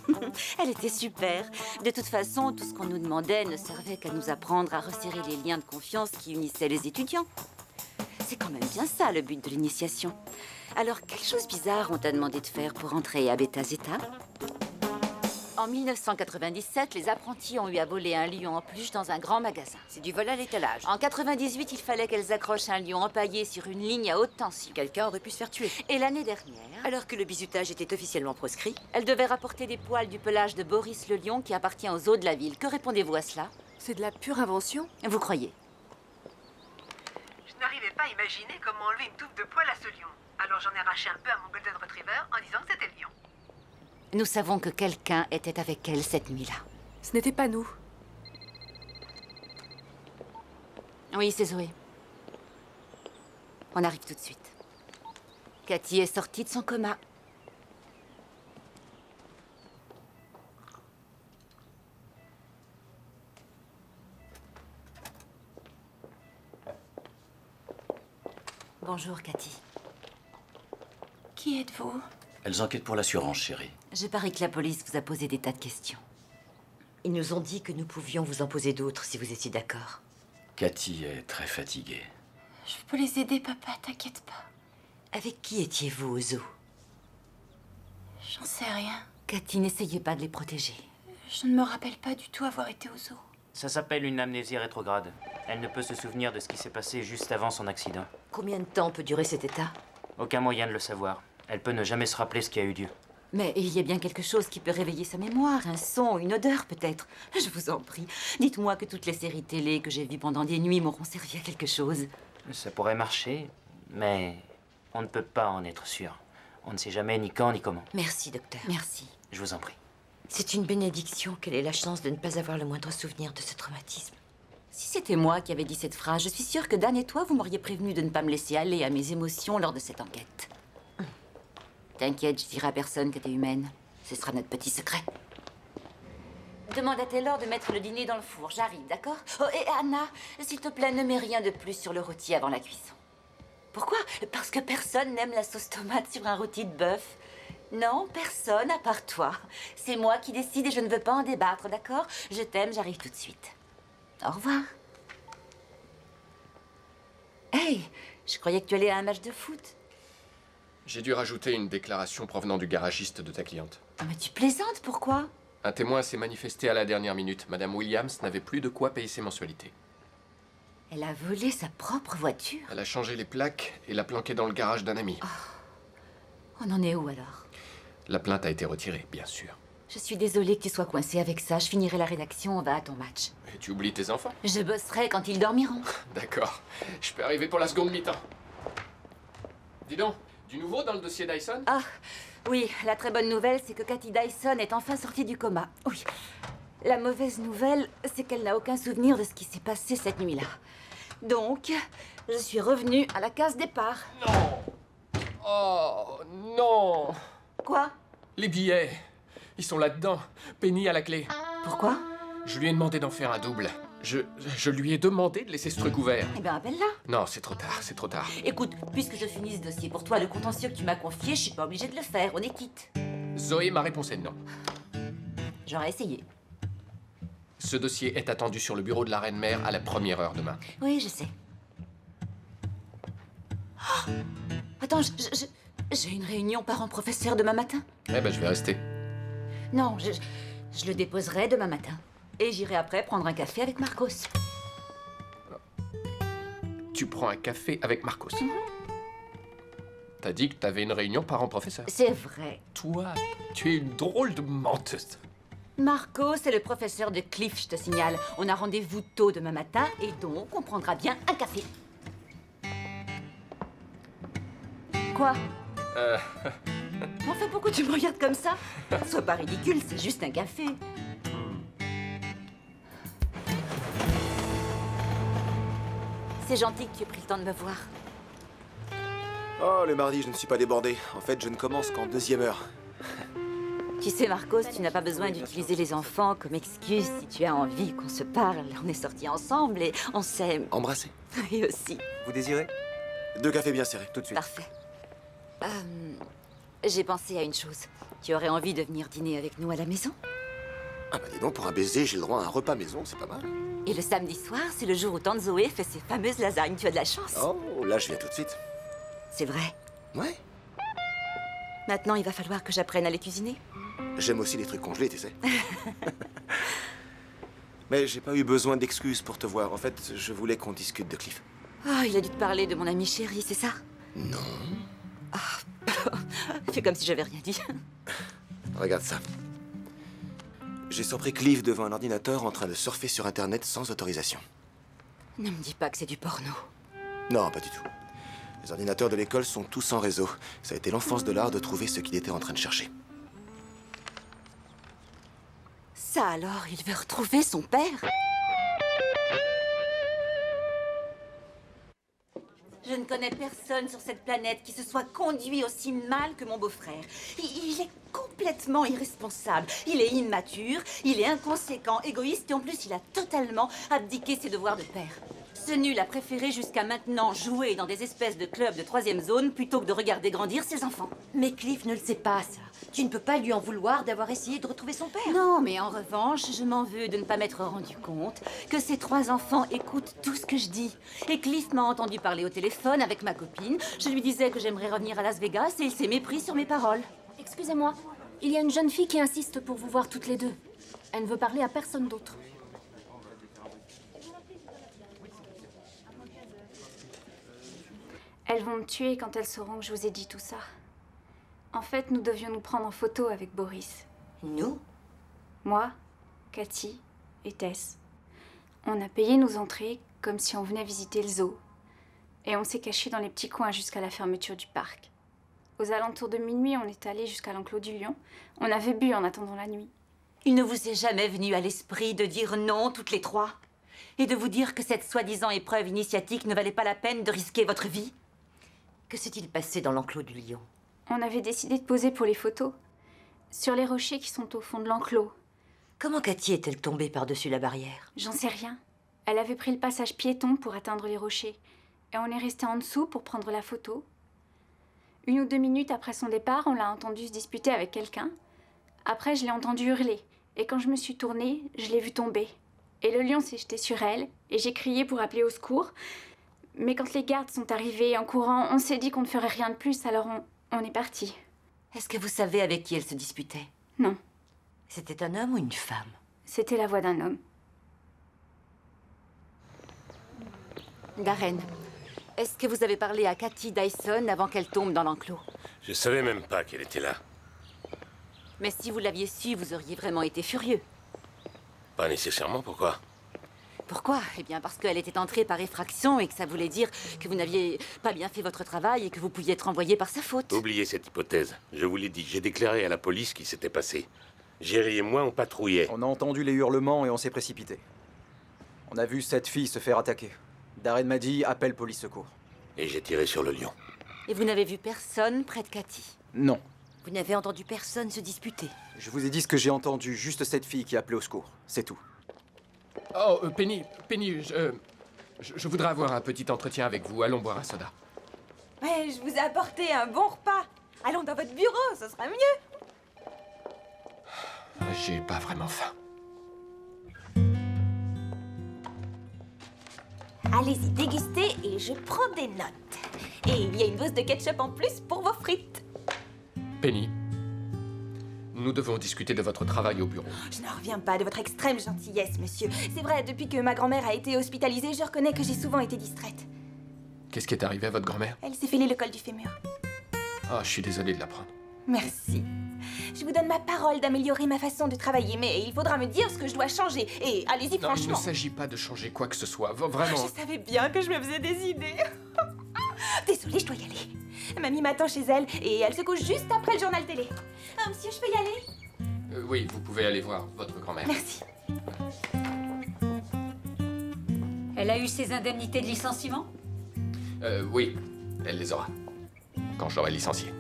L: Elle était super. De toute façon, tout ce qu'on nous demandait ne servait qu'à nous apprendre à resserrer les liens de confiance qui unissaient les étudiants. C'est quand même bien ça, le but de l'initiation. Alors, quelle chose bizarre on t'a demandé de faire pour entrer à Beta Zeta? En 1997, les apprentis ont eu à voler un lion en peluche dans un grand magasin. C'est du vol à l'étalage. En 98, il fallait qu'elles accrochent un lion empaillé sur une ligne à haute tension. Quelqu'un aurait pu se faire tuer. Et l'année dernière, alors que le bizutage était officiellement proscrit, elles devaient rapporter des poils du pelage de Boris le lion qui appartient aux eaux de la ville. Que répondez-vous à cela?
O: C'est de la pure invention?
L: Vous croyez?
Q: Je n'arrivais pas à imaginer comment enlever une touffe de poils à ce lion. Alors j'en ai arraché un peu à mon Golden Retriever en disant que c'était le lion.
L: Nous savons que quelqu'un était avec elle cette nuit-là.
O: Ce n'était pas nous.
L: Oui, c'est Zoé. On arrive tout de suite. Cathy est sortie de son coma. Bonjour, Cathy.
N: Qui êtes-vous?
F: Elles enquêtent pour l'assurance, chérie.
L: Je parie que la police vous a posé des tas de questions. Ils nous ont dit que nous pouvions vous en poser d'autres si vous étiez d'accord.
F: Cathy est très fatiguée.
N: Je peux les aider, papa, t'inquiète pas.
L: Avec qui étiez-vous au zoo?
N: J'en sais rien.
L: Cathy, n'essayez pas de les protéger.
N: Je ne me rappelle pas du tout avoir été au zoo.
R: Ça s'appelle une amnésie rétrograde. Elle ne peut se souvenir de ce qui s'est passé juste avant son accident.
L: Combien de temps peut durer cet état?
R: Aucun moyen de le savoir. Elle peut ne jamais se rappeler ce qui a eu lieu.
L: Mais il y a bien quelque chose qui peut réveiller sa mémoire, un son, une odeur peut-être. Je vous en prie, dites-moi que toutes les séries télé que j'ai vues pendant des nuits m'auront servi à quelque chose.
R: Ça pourrait marcher, mais on ne peut pas en être sûr. On ne sait jamais ni quand ni comment.
L: Merci, docteur. Merci.
R: Je vous en prie.
L: C'est une bénédiction qu'elle ait la chance de ne pas avoir le moindre souvenir de ce traumatisme. Si c'était moi qui avais dit cette phrase, je suis sûre que Dan et toi, vous m'auriez prévenu de ne pas me laisser aller à mes émotions lors de cette enquête. T'inquiète, je dirai à personne que t'es humaine. Ce sera notre petit secret. Demande à Taylor de mettre le dîner dans le four. J'arrive, d'accord? Oh, et Anna, s'il te plaît, ne mets rien de plus sur le rôti avant la cuisson. Pourquoi? Parce que personne n'aime la sauce tomate sur un rôti de bœuf. Non, personne à part toi. C'est moi qui décide et je ne veux pas en débattre, d'accord? Je t'aime, j'arrive tout de suite. Au revoir. Hey, je croyais que tu allais à un match de foot.
E: J'ai dû rajouter une déclaration provenant du garagiste de ta cliente.
L: Ah, mais tu plaisantes, pourquoi?
E: Un témoin s'est manifesté à la dernière minute. Madame Williams n'avait plus de quoi payer ses mensualités.
L: Elle a volé sa propre voiture?
E: Elle a changé les plaques et l'a planquée dans le garage d'un ami.
L: Oh. On en est où alors?
E: La plainte a été retirée, bien sûr.
L: Je suis désolée que tu sois coincée avec ça. Je finirai la rédaction, on va à ton match.
E: Et tu oublies tes enfants?
L: Je bosserai quand ils dormiront.
E: D'accord. Je peux arriver pour la seconde mi-temps. Dis donc, du nouveau dans le dossier Dyson?
L: Ah, oui, la très bonne nouvelle, c'est que Cathy Dyson est enfin sortie du coma. Oui. La mauvaise nouvelle, c'est qu'elle n'a aucun souvenir de ce qui s'est passé cette nuit-là. Donc, je suis revenue à la case départ.
E: Non! Oh, non!
L: Quoi?
E: Les billets. Ils sont là-dedans. Penny à la clé.
L: Pourquoi?
E: Je lui ai demandé d'en faire un double. Je lui ai demandé de laisser ce truc ouvert.
L: Eh bien, appelle-la.
E: Non, c'est trop tard, c'est trop tard.
L: Écoute, puisque je finis ce dossier pour toi, le contentieux que tu m'as confié, je suis pas obligée de le faire, on est quitte.
E: Zoé, ma réponse est non.
L: J'aurais essayé.
E: Ce dossier est attendu sur le bureau de la reine-mère à la première heure demain.
L: Oui, je sais. Oh, attends, j'ai une réunion parents-professeurs demain matin.
E: Eh ben, je vais rester.
L: Non, je le déposerai demain matin. Et j'irai après prendre un café avec Marcos.
E: Tu prends un café avec Marcos. T'as dit que t'avais une réunion parents-professeurs.
L: C'est vrai.
E: Toi, tu es une drôle de menteuse.
L: Marcos est le professeur de Cliff, je te signale. On a rendez-vous tôt demain matin et donc on prendra bien un café. Quoi? Enfin, pourquoi tu me regardes comme ça? Sois pas ridicule, c'est juste un café.
A: C'est gentil que tu aies pris le temps de me voir.
C: Oh, le mardi, je ne suis pas débordé. En fait, je ne commence qu'en 2e heure.
A: Tu sais, Marcos, tu n'as pas besoin d'utiliser les enfants comme excuse si tu as envie qu'on se parle. On est sortis ensemble et on s'aime.
C: Embrasser.
A: Oui, aussi.
I: Vous désirez?
C: 2 cafés bien serrés.
I: Tout de suite.
A: Parfait. J'ai pensé à une chose. Tu aurais envie de venir dîner avec nous à la maison?
C: Ah bah dis donc, pour un baiser, j'ai le droit à un repas maison, c'est pas mal.
A: Et le samedi soir, c'est le jour où tante Zoé fait ses fameuses lasagnes. Tu as de la chance.
C: Oh, là, je viens tout de suite.
A: C'est vrai.
C: Ouais.
A: Maintenant, il va falloir que j'apprenne à les cuisiner.
C: J'aime aussi les trucs congelés, tu sais. Mais j'ai pas eu besoin d'excuses pour te voir. En fait, je voulais qu'on discute de Cliff.
A: Oh, il a dû te parler de mon ami chéri, c'est ça?
C: Non.
A: Fais comme si j'avais rien dit.
C: Regarde ça. J'ai surpris Cliff devant un ordinateur en train de surfer sur Internet sans autorisation.
A: Ne me dis pas que c'est du porno.
C: Non, pas du tout. Les ordinateurs de l'école sont tous en réseau. Ça a été l'enfance de l'art de trouver ce qu'il était en train de chercher.
A: Ça alors, il veut retrouver son père? Je ne connais personne sur cette planète qui se soit conduit aussi mal que mon beau-frère. Il est complètement irresponsable. Il est immature, il est inconséquent, égoïste et en plus il a totalement abdiqué ses devoirs de père. Ce nul a préféré jusqu'à maintenant jouer dans des espèces de clubs de 3e zone plutôt que de regarder grandir ses enfants.
K: Mais Cliff ne le sait pas, ça. Tu ne peux pas lui en vouloir d'avoir essayé de retrouver son père.
A: Non, mais en revanche, je m'en veux de ne pas m'être rendu compte que ces 3 enfants écoutent tout ce que je dis. Et Cliff m'a entendu parler au téléphone avec ma copine. Je lui disais que j'aimerais revenir à Las Vegas et il s'est mépris sur mes paroles.
J: Excusez-moi, il y a une jeune fille qui insiste pour vous voir toutes les deux. Elle ne veut parler à personne d'autre. Elles vont me tuer quand elles sauront que je vous ai dit tout ça. En fait, nous devions nous prendre en photo avec Boris.
K: Nous?
J: Moi, Cathy et Tess. On a payé nos entrées comme si on venait visiter le zoo. Et on s'est cachés dans les petits coins jusqu'à la fermeture du parc. Aux alentours de minuit, on est allé jusqu'à l'enclos du lion. On avait bu en attendant la nuit.
A: Il ne vous est jamais venu à l'esprit de dire non toutes les 3? Et de vous dire que cette soi-disant épreuve initiatique ne valait pas la peine de risquer votre vie? Que s'est-il passé dans l'enclos du lion?
J: On avait décidé de poser pour les photos. Sur les rochers qui sont au fond de l'enclos.
K: Comment Cathy est-elle tombée par-dessus la barrière?
J: J'en sais rien. Elle avait pris le passage piéton pour atteindre les rochers. Et on est resté en dessous pour prendre la photo. 1 ou 2 minutes après son départ, on l'a entendu se disputer avec quelqu'un. Après, je l'ai entendu hurler. Et quand je me suis tournée, je l'ai vue tomber. Et le lion s'est jeté sur elle. Et j'ai crié pour appeler au secours. Mais quand les gardes sont arrivés en courant, on s'est dit qu'on ne ferait rien de plus, alors on est parti.
A: Est-ce que vous savez avec qui elle se disputait?
J: Non.
K: C'était un homme ou une femme?
J: C'était la voix d'un homme.
A: Darren, est-ce que vous avez parlé à Cathy Dyson avant qu'elle tombe dans l'enclos?
M: Je savais même pas qu'elle était là.
A: Mais si vous l'aviez su, vous auriez vraiment été furieux.
M: Pas nécessairement, pourquoi?
A: Pourquoi? Eh bien parce qu'elle était entrée par effraction et que ça voulait dire que vous n'aviez pas bien fait votre travail et que vous pouviez être renvoyé par sa faute.
M: Oubliez cette hypothèse. Je vous l'ai dit, j'ai déclaré à la police ce qui s'était passé. Jerry et moi, on patrouillait.
I: On a entendu les hurlements et on s'est précipité. On a vu cette fille se faire attaquer. Darren m'a dit « appelle police secours ».
M: Et j'ai tiré sur le lion.
A: Et vous n'avez vu personne près de Cathy?
I: Non.
A: Vous n'avez entendu personne se disputer?
I: Je vous ai dit ce que j'ai entendu, juste cette fille qui appelait au secours. C'est tout.
E: Oh, Penny, je voudrais avoir un petit entretien avec vous. Allons boire un soda.
D: Ouais, je vous ai apporté un bon repas. Allons dans votre bureau, ce sera mieux.
E: J'ai pas vraiment faim.
D: Allez-y, dégustez et je prends des notes. Et il y a une dose de ketchup en plus pour vos frites.
E: Penny, nous devons discuter de votre travail au bureau.
D: Je n'en reviens pas de votre extrême gentillesse, monsieur. C'est vrai, depuis que ma grand-mère a été hospitalisée, je reconnais que j'ai souvent été distraite.
E: Qu'est-ce qui est arrivé à votre grand-mère?
D: Elle s'est fêlé le col du fémur.
E: Ah, je suis désolé de l'apprendre.
D: Merci. Je vous donne ma parole d'améliorer ma façon de travailler, mais il faudra me dire ce que je dois changer. Et allez-y,
E: Non,
D: franchement.
E: il ne s'agit pas de changer quoi que ce soit. Vraiment.
D: Je savais bien que je me faisais des idées. Désolée, je dois y aller. Mamie m'attend chez elle et elle se couche juste après le journal télé. Ah, monsieur, je peux y aller?
E: Oui, vous pouvez aller voir votre grand-mère.
D: Merci.
K: Elle a eu ses indemnités de licenciement?
E: Oui, elle les aura. Quand je l'aurai licenciée.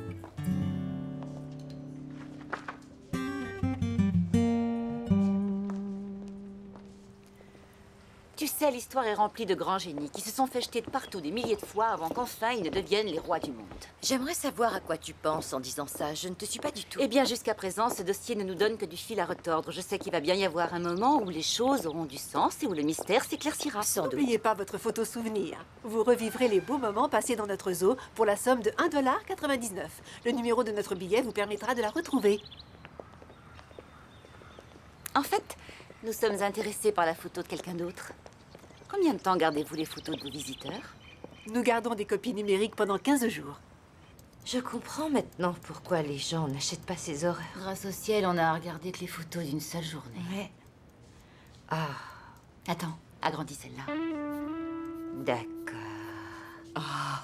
L: Tu sais, l'histoire est remplie de grands génies qui se sont fait jeter de partout des milliers de fois avant qu'enfin ils ne deviennent les rois du monde.
B: J'aimerais savoir à quoi tu penses en disant ça. Je ne te suis pas du tout.
L: Eh bien, jusqu'à présent, ce dossier ne nous donne que du fil à retordre. Je sais qu'il va bien y avoir un moment où les choses auront du sens et où le mystère s'éclaircira. Sans doute.
Q: N'oubliez pas votre photo souvenir. Vous revivrez les beaux moments passés dans notre zoo pour la somme de 1,99 $. Le numéro de notre billet vous permettra de la retrouver.
L: En fait, nous sommes intéressés par la photo de quelqu'un d'autre. Combien de temps gardez-vous les photos de vos visiteurs?
Q: Nous gardons des copies numériques pendant 15 jours.
B: Je comprends maintenant pourquoi les gens n'achètent pas ces horreurs.
L: Grâce au ciel, on a regardé que les photos d'une seule journée.
B: Ouais. Ah.
L: Attends, agrandis celle-là.
B: D'accord.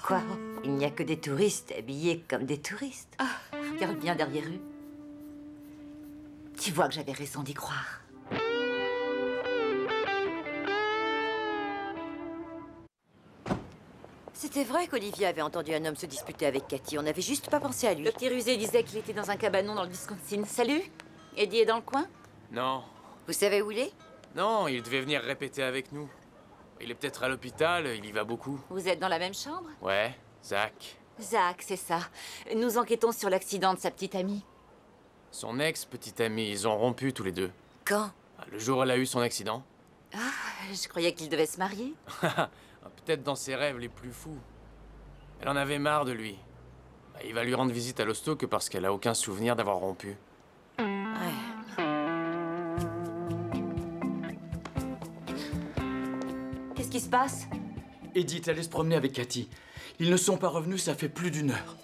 B: Quoi? Il n'y a que des touristes habillés comme des touristes.
L: Regarde bien derrière eux. Tu vois que j'avais raison d'y croire.
B: C'était vrai qu'Olivier avait entendu un homme se disputer avec Cathy. On n'avait juste pas pensé à lui.
L: Le petit rusé disait qu'il était dans un cabanon dans le Wisconsin. Salut? Eddie est dans le coin?
P: Non.
B: Vous savez où il est?
P: Non, il devait venir répéter avec nous. Il est peut-être à l'hôpital, il y va beaucoup.
L: Vous êtes dans la même chambre?
P: Ouais, Zach.
L: Zach, c'est ça. Nous enquêtons sur l'accident de sa petite amie.
P: Son ex-petite amie, ils ont rompu tous les deux.
B: Quand?
P: Le jour où elle a eu son accident.
L: Ah, je croyais qu'ils devaient se marier.
P: Peut-être dans ses rêves les plus fous. Elle en avait marre de lui. Il va lui rendre visite à l'hosto que parce qu'elle a aucun souvenir d'avoir rompu.
L: Qu'est-ce qui se passe?
F: Edith allait se promener avec Cathy. Ils ne sont pas revenus, ça fait plus d'1 heure.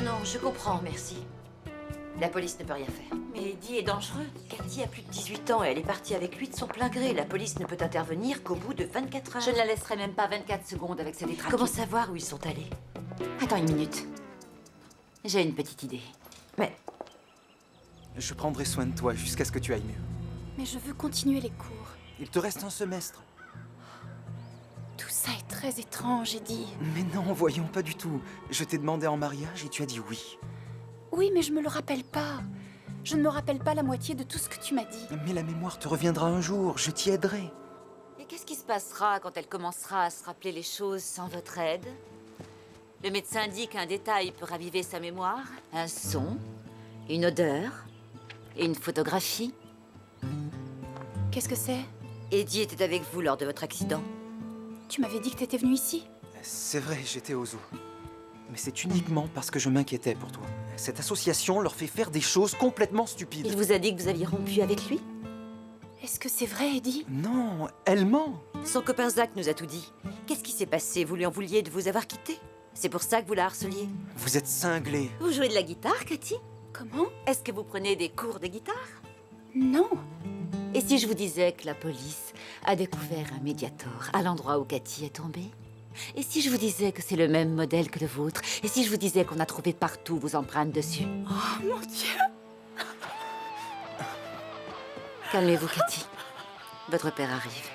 B: Non, je comprends, merci. La police ne peut rien faire.
L: Mais Eddie est dangereux.
B: Cathy a plus de 18 ans et elle est partie avec lui de son plein gré. La police ne peut intervenir qu'au bout de 24 heures.
L: Je ne la laisserai même pas 24 secondes avec ses détraqués.
B: Comment savoir où ils sont allés?
L: Attends une minute. J'ai une petite idée.
B: Mais...
I: Je prendrai soin de toi jusqu'à ce que tu ailles mieux.
J: Mais je veux continuer les cours.
I: Il te reste un semestre.
J: Tout ça est très étrange, Eddie.
I: Mais non, voyons, pas du tout. Je t'ai demandé en mariage et tu as dit oui.
J: Oui, mais je me le rappelle pas. Je ne me rappelle pas la moitié de tout ce que tu m'as dit.
I: Mais la mémoire te reviendra un jour, je t'y aiderai.
L: Et qu'est-ce qui se passera quand elle commencera à se rappeler les choses sans votre aide? Le médecin dit qu'un détail peut raviver sa mémoire. Un son, une odeur et une photographie.
J: Qu'est-ce que c'est?
B: Eddie était avec vous lors de votre accident.
J: Tu m'avais dit que t'étais venu ici?
I: C'est vrai, j'étais au zoo. Mais c'est uniquement parce que je m'inquiétais pour toi. Cette association leur fait faire des choses complètement stupides.
L: Il vous a dit que vous aviez rompu avec lui?
J: Est-ce que c'est vrai, Eddie?
I: Non, elle ment.
B: Son copain Zach nous a tout dit. Qu'est-ce qui s'est passé? Vous lui en vouliez de vous avoir quitté? C'est pour ça que vous la harceliez?
I: Vous êtes cinglés.
L: Vous jouez de la guitare, Cathy?
J: Comment?
L: Est-ce que vous prenez des cours de guitare?
J: Non.
L: Et si je vous disais que la police a découvert un Mediator à l'endroit où Cathy est tombée? Et si je vous disais que c'est le même modèle que le vôtre? Et si je vous disais qu'on a trouvé partout vos empreintes dessus?
J: Oh mon Dieu!
L: Calmez-vous, Cathy. Votre père arrive.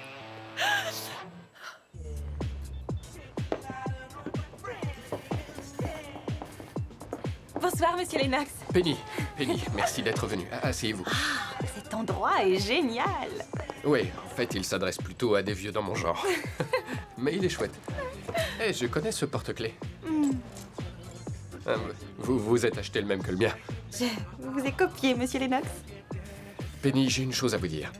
D: Bonsoir, monsieur Lennox.
E: Penny, merci d'être venue. Asseyez-vous.
D: Cet endroit est génial.
E: Oui, en fait, il s'adresse plutôt à des vieux dans mon genre. Mais il est chouette. Eh, je connais ce porte-clés. Vous vous êtes acheté le même que le mien.
D: Je vous ai copié, monsieur Lennox.
E: Penny, j'ai une chose à vous dire.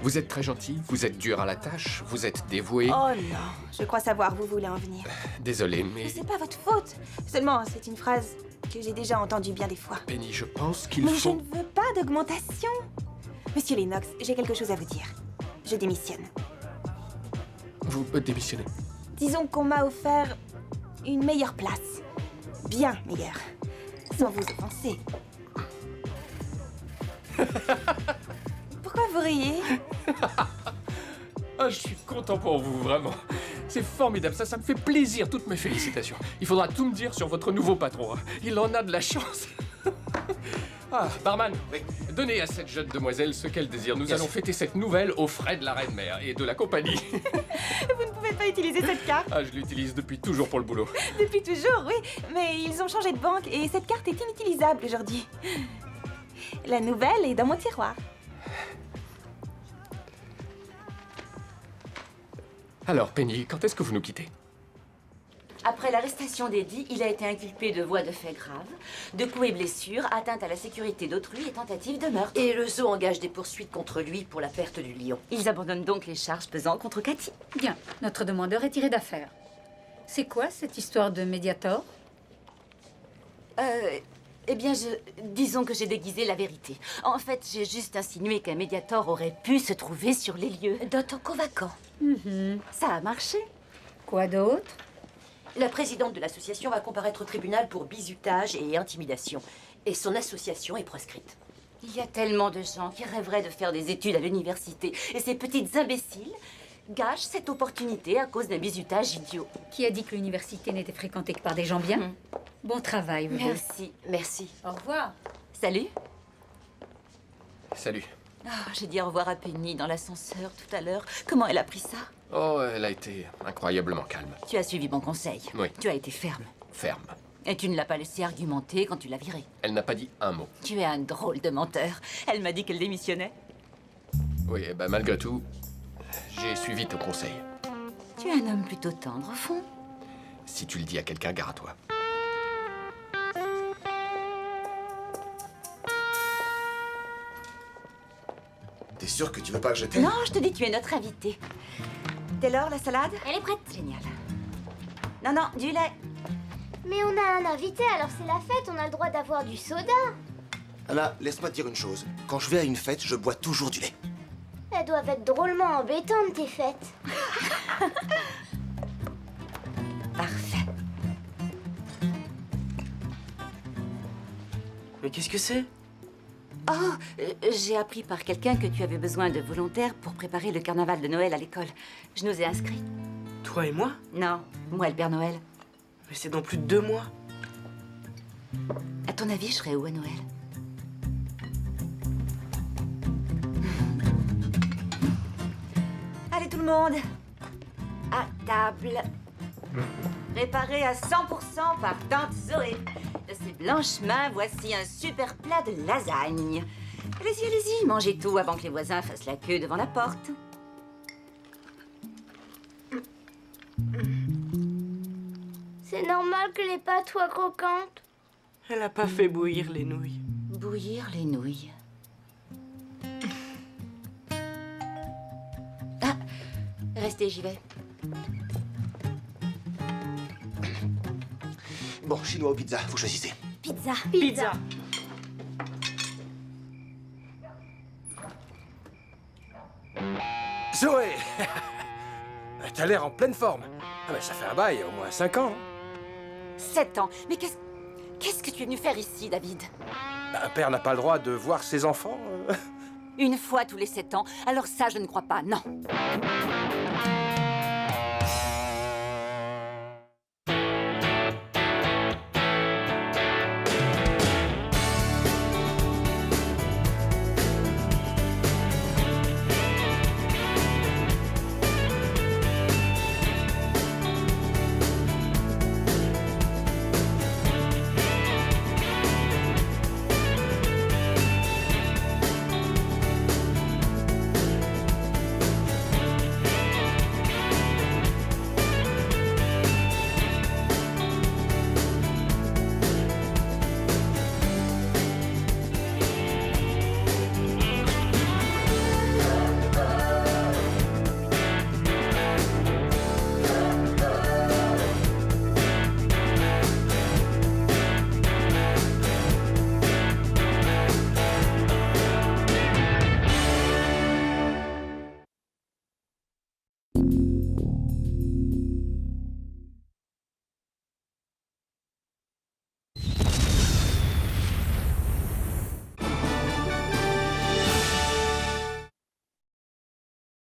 E: Vous êtes très gentil, vous êtes dur à la tâche, vous êtes dévoué.
D: Oh non, je crois savoir où vous voulez en venir.
E: Désolé, mais...
D: Mais c'est pas votre faute. Seulement, c'est une phrase que j'ai déjà entendue bien des fois.
E: Penny, je pense qu'il
D: Mais
E: faut...
D: je ne veux pas d'augmentation. Monsieur Lennox, j'ai quelque chose à vous dire. Je démissionne.
E: Vous démissionnez.
D: Disons qu'on m'a offert une meilleure place. Bien meilleure. Sans vous offenser. Pourquoi vous riez?
E: Ah, je suis content pour vous, vraiment. C'est formidable, ça me fait plaisir, toutes mes félicitations. Il faudra tout me dire sur votre nouveau patron, hein. Il en a de la chance. Ah, barman, donnez à cette jeune demoiselle ce qu'elle désire. Nous allons fêter cette nouvelle aux frais de la reine-mère et de la compagnie.
D: Vous ne pouvez pas utiliser cette carte.
E: Ah, je l'utilise depuis toujours pour le boulot.
D: Depuis toujours, oui. Mais ils ont changé de banque et cette carte est inutilisable aujourd'hui. La nouvelle est dans mon tiroir.
E: Alors, Penny, quand est-ce que vous nous quittez?
L: Après l'arrestation d'Eddie, il a été inculpé de voies de fait graves, de coups et blessures, atteinte à la sécurité d'autrui et tentative de meurtre.
S: Et le zoo engage des poursuites contre lui pour la perte du lion.
L: Ils abandonnent donc les charges pesant contre Cathy.
K: Bien, notre demandeur est tiré d'affaire. C'est quoi cette histoire de Mediator?
L: Eh bien, disons que j'ai déguisé la vérité. En fait, j'ai juste insinué qu'un Mediator aurait pu se trouver sur les lieux d'Otoko vacants. Ça a marché.
K: Quoi d'autre?
S: La présidente de l'association va comparaître au tribunal pour bizutage et intimidation. Et son association est proscrite.
L: Il y a tellement de gens qui rêveraient de faire des études à l'université. Et ces petites imbéciles gâchent cette opportunité à cause d'un bizutage idiot.
K: Qui a dit que l'université n'était fréquentée que par des gens bien? Bon travail, vous deux.
L: Merci.
S: Merci.
K: Au revoir.
L: Salut.
E: Salut.
L: Oh, j'ai dit au revoir à Penny dans l'ascenseur tout à l'heure. Comment elle a pris ça?
E: Oh, elle a été incroyablement calme.
L: Tu as suivi mon conseil.
E: Oui.
L: Tu as été ferme.
E: Ferme.
L: Et tu ne l'as pas laissé argumenter quand tu l'as virée.
E: Elle n'a pas dit un mot.
L: Tu es un drôle de menteur. Elle m'a dit qu'elle démissionnait.
E: Oui, et ben malgré tout, j'ai suivi ton conseil.
L: Tu es un homme plutôt tendre, au fond.
E: Si tu le dis à quelqu'un, gare à toi.
C: T'es sûr que tu veux pas que je
L: Non, je te dis, tu es notre invité. Taylor, la salade?
N: Elle est prête.
L: Génial. Non, non, du lait.
N: Mais on a un invité, alors c'est la fête, on a le droit d'avoir du soda.
C: Anna, laisse-moi te dire une chose. Quand je vais à une fête, je bois toujours du lait.
N: Elles doivent être drôlement embêtantes, tes fêtes.
L: Parfait.
G: Mais qu'est-ce que c'est?
L: Oh, j'ai appris par quelqu'un que tu avais besoin de volontaires pour préparer le carnaval de Noël à l'école. Je nous ai inscrits.
G: Toi et moi?
L: Non, moi le Père Noël.
G: Mais c'est dans plus de 2 mois.
L: À ton avis, je serai où à Noël? Allez tout le monde, à table. Préparé à 100% par Tante Zoé. De ses blanches mains, voici un super plat de lasagne. Allez-y, allez-y, mangez tout avant que les voisins fassent la queue devant la porte.
N: C'est normal que les pâtes soient croquantes.
G: Elle a pas fait bouillir les nouilles.
L: Bouillir les nouilles. Ah, restez, j'y vais.
C: Bon, chinois ou pizza, vous choisissez.
L: Pizza.
G: Pizza.
T: Zoé t'as l'air en pleine forme. Ah ben ça fait un bail, au moins 5 ans.
L: 7 ans. Mais qu'est-ce que tu es venu faire ici, David?
T: Un père n'a pas le droit de voir ses enfants.
L: Une fois tous les 7 ans. Alors ça, je ne crois pas, non.